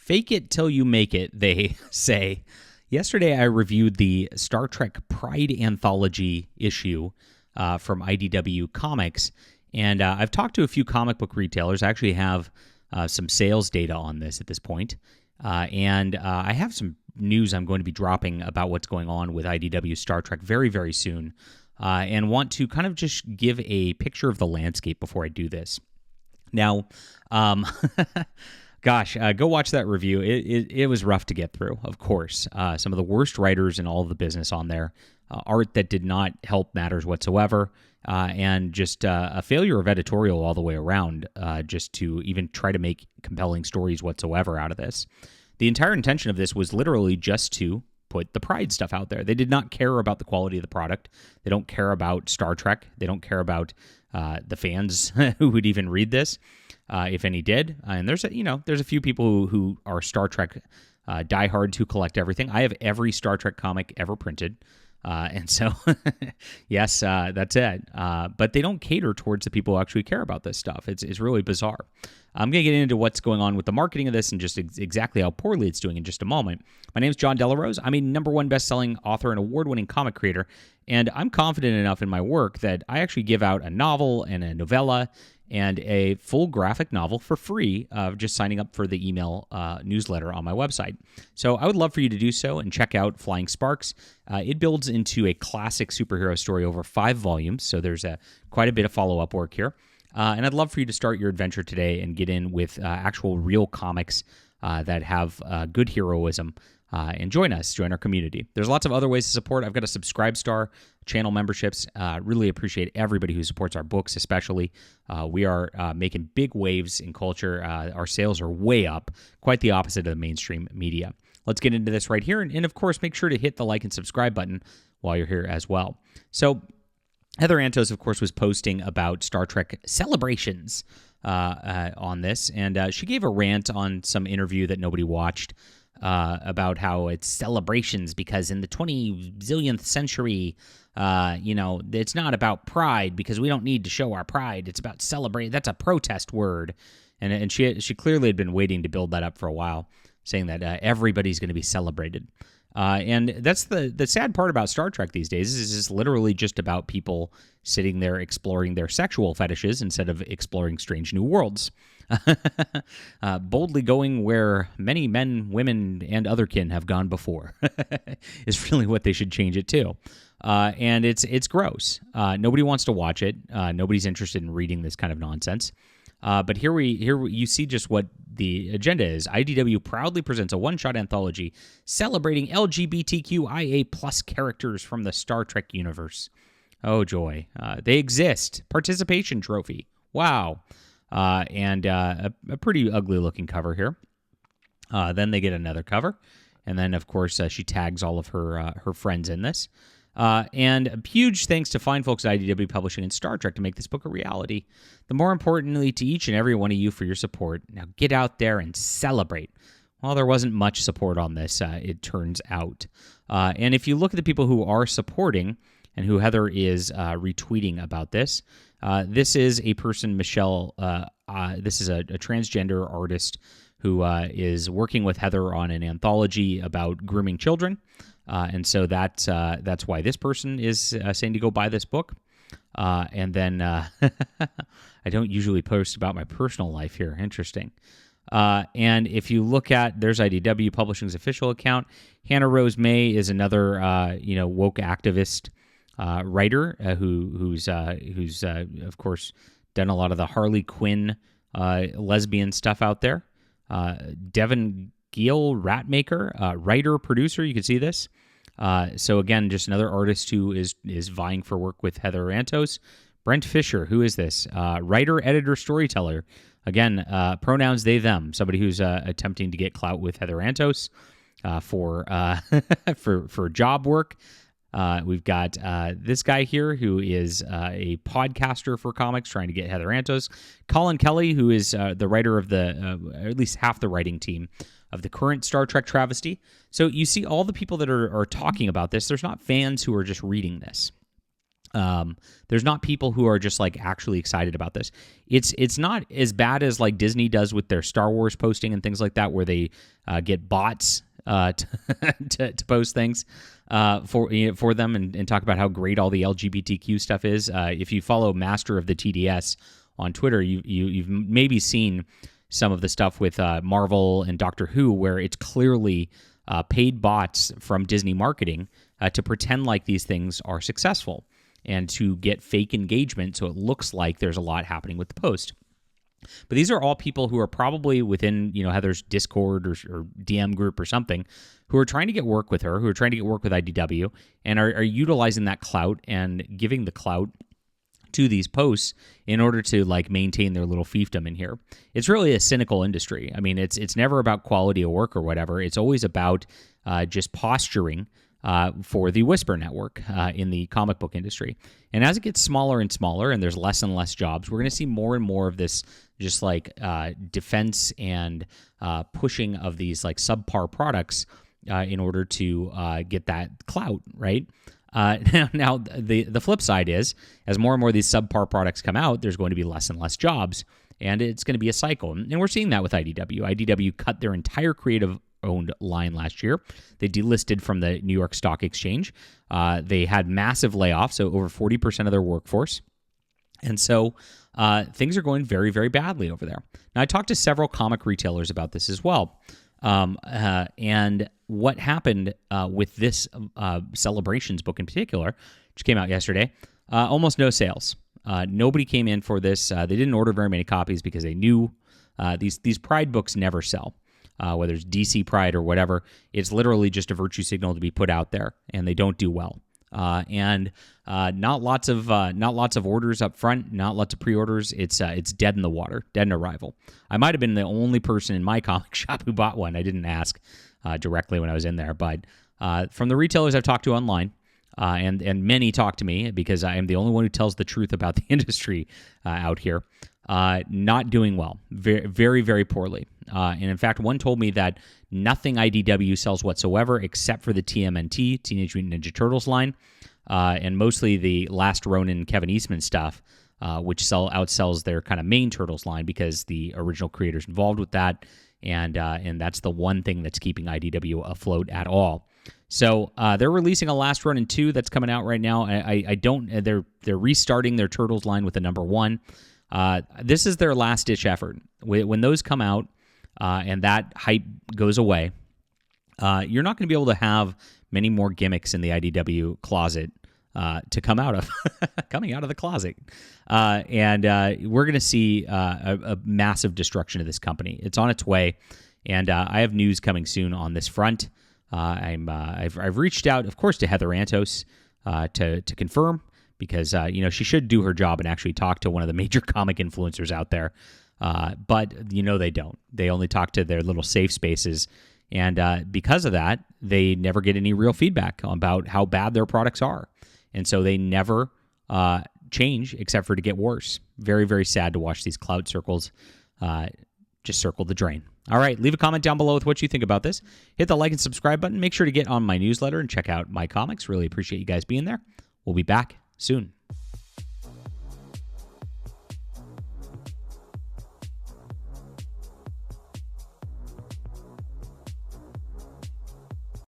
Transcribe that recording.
Fake it till you make it, they say. Yesterday, I reviewed the Star Trek Pride Anthology issue from IDW Comics, and I've talked to a few comic book retailers. I actually have some sales data on this at this point, and I have some news I'm going to be dropping about what's going on with IDW Star Trek very, very soon, and want to kind of just give a picture of the landscape before I do this. Now, gosh, go watch that review. It was rough to get through, of course. Some of the worst writers in all of the business on there, art that did not help matters whatsoever, and just a failure of editorial all the way around, just to even try to make compelling stories whatsoever out of this. The entire intention of this was literally just to put the Pride stuff out there. They did not care about the quality of the product. They don't care about Star Trek. They don't care about the fans who would even read this, if any did. And there's a few people who are Star Trek diehards who collect everything. I have every Star Trek comic ever printed. And so, yes, that's it. But they don't cater towards the people who actually care about this stuff. It's really bizarre. I'm going to get into what's going on with the marketing of this and just exactly how poorly it's doing in just a moment. My name is John Delarose. I'm a #1 best-selling author and award-winning comic creator, and I'm confident enough in my work that I actually give out a novel and a novella and a full graphic novel for free of just signing up for the email newsletter on my website. So I would love for you to do so and check out Flying Sparks. It builds into a classic superhero story over 5 volumes, so there's quite a bit of follow-up work here. And I'd love for you to start your adventure today and get in with actual real comics that have good heroism, and join our community. There's lots of other ways to support. I've got a Subscribe Star, channel memberships. Really appreciate everybody who supports our books, especially. We are making big waves in culture. Our sales are way up, quite the opposite of the mainstream media. Let's get into this right here. And of course, make sure to hit the like and subscribe button while you're here as well. So Heather Antos, of course, was posting about Star Trek celebrations on this, and she gave a rant on some interview that nobody watched about how it's celebrations because in the 20 zillionth century, it's not about pride because we don't need to show our pride. It's about celebrate. That's a protest word, and she clearly had been waiting to build that up for a while, saying that everybody's going to be celebrated. And that's the sad part about Star Trek these days is it's literally just about people sitting there exploring their sexual fetishes instead of exploring strange new worlds. Boldly going where many men, women, and other kin have gone before is really what they should change it to. And it's gross. Nobody wants to watch it. Nobody's interested in reading this kind of nonsense. But here you see just what the agenda is. IDW proudly presents a one-shot anthology celebrating LGBTQIA+ characters from the Star Trek universe. Oh, joy. They exist. Participation trophy. Wow. And a pretty ugly-looking cover here. Then they get another cover. And then, of course, she tags all of her friends in this. And a huge thanks to fine folks at IDW Publishing and Star Trek to make this book a reality. The more importantly, to each and every one of you for your support. Now get out there and celebrate. Well, there wasn't much support on this, it turns out. And if you look at the people who are supporting and who Heather is retweeting about this, this is a person, Michelle, this is a transgender artist who is working with Heather on an anthology about grooming children. And so that's why this person is saying to go buy this book. And then I don't usually post about my personal life here. Interesting. And if you look at, there's IDW Publishing's official account. Hannah Rose May is another woke activist writer who's of course done a lot of the Harley Quinn lesbian stuff out there. Devin Giel Ratmaker, writer, producer, you can see this. So again, just another artist who is vying for work with Heather Antos. Brent Fisher, who is this? Writer, editor, storyteller. Again, pronouns they, them. Somebody who's attempting to get clout with Heather Antos for job work. We've got this guy here who is a podcaster for comics trying to get Heather Antos. Colin Kelly, who is the writer of at least half the writing team of the current Star Trek travesty. So you see all the people that are talking about this. There's not fans who are just reading this. There's not people who are just like actually excited about this. It's not as bad as like Disney does with their Star Wars posting and things like that, where they get bots to post things for them and talk about how great all the LGBTQ stuff is. If you follow Master of the TDS on Twitter, you've maybe seen some of the stuff with Marvel and Doctor Who, where it's clearly paid bots from Disney marketing to pretend like these things are successful and to get fake engagement so it looks like there's a lot happening with the post. But these are all people who are probably within, Heather's Discord or DM group or something, who are trying to get work with her, who are trying to get work with IDW, and are utilizing that clout and giving the clout to these posts in order to like maintain their little fiefdom in here. It's really a cynical industry. I mean, it's never about quality of work or whatever. It's always about just posturing for the Whisper Network in the comic book industry. And as it gets smaller and smaller and there's less and less jobs, we're going to see more and more of this just like defense and pushing of these like subpar products in order to get that clout, right? Now the flip side is, as more and more of these subpar products come out, there's going to be less and less jobs, and it's going to be a cycle. And we're seeing that with IDW. IDW cut their entire creative-owned line last year. They delisted from the New York Stock Exchange. They had massive layoffs, so over 40% of their workforce. And so things are going very, very badly over there. Now, I talked to several comic retailers about this as well. And what happened with this Celebrations book in particular, which came out yesterday, almost no sales. Nobody came in for this. They didn't order very many copies because they knew these Pride books never sell. Whether it's DC Pride or whatever, it's literally just a virtue signal to be put out there, and they don't do well. And not lots of orders up front, not lots of pre-orders. It's dead in the water, dead in arrival. I might have been the only person in my comic shop who bought one. I didn't ask directly when I was in there, but from the retailers I've talked to online, and many talk to me because I am the only one who tells the truth about the industry out here. Not doing well, very, very, very poorly. And in fact, one told me that nothing IDW sells whatsoever except for the TMNT, Teenage Mutant Ninja Turtles line, and mostly the Last Ronin Kevin Eastman stuff, which outsells their kind of main Turtles line because the original creator's involved with that, and that's the one thing that's keeping IDW afloat at all. So they're releasing a Last Ronin 2 that's coming out right now. They're restarting their Turtles line with the number 1. This is their last-ditch effort. When those come out and that hype goes away, you're not going to be able to have many more gimmicks in the IDW closet to come out of, coming out of the closet. And we're going to see a massive destruction of this company. It's on its way, and I have news coming soon on this front. I've reached out, of course, to Heather Antos to confirm, because she should do her job and actually talk to one of the major comic influencers out there. But they don't. They only talk to their little safe spaces, and because of that, they never get any real feedback about how bad their products are, and so they never change except for to get worse. Very, very sad to watch these cloud circles just circle the drain. All right, leave a comment down below with what you think about this. Hit the like and subscribe button. Make sure to get on my newsletter and check out my comics. Really appreciate you guys being there. We'll be back soon.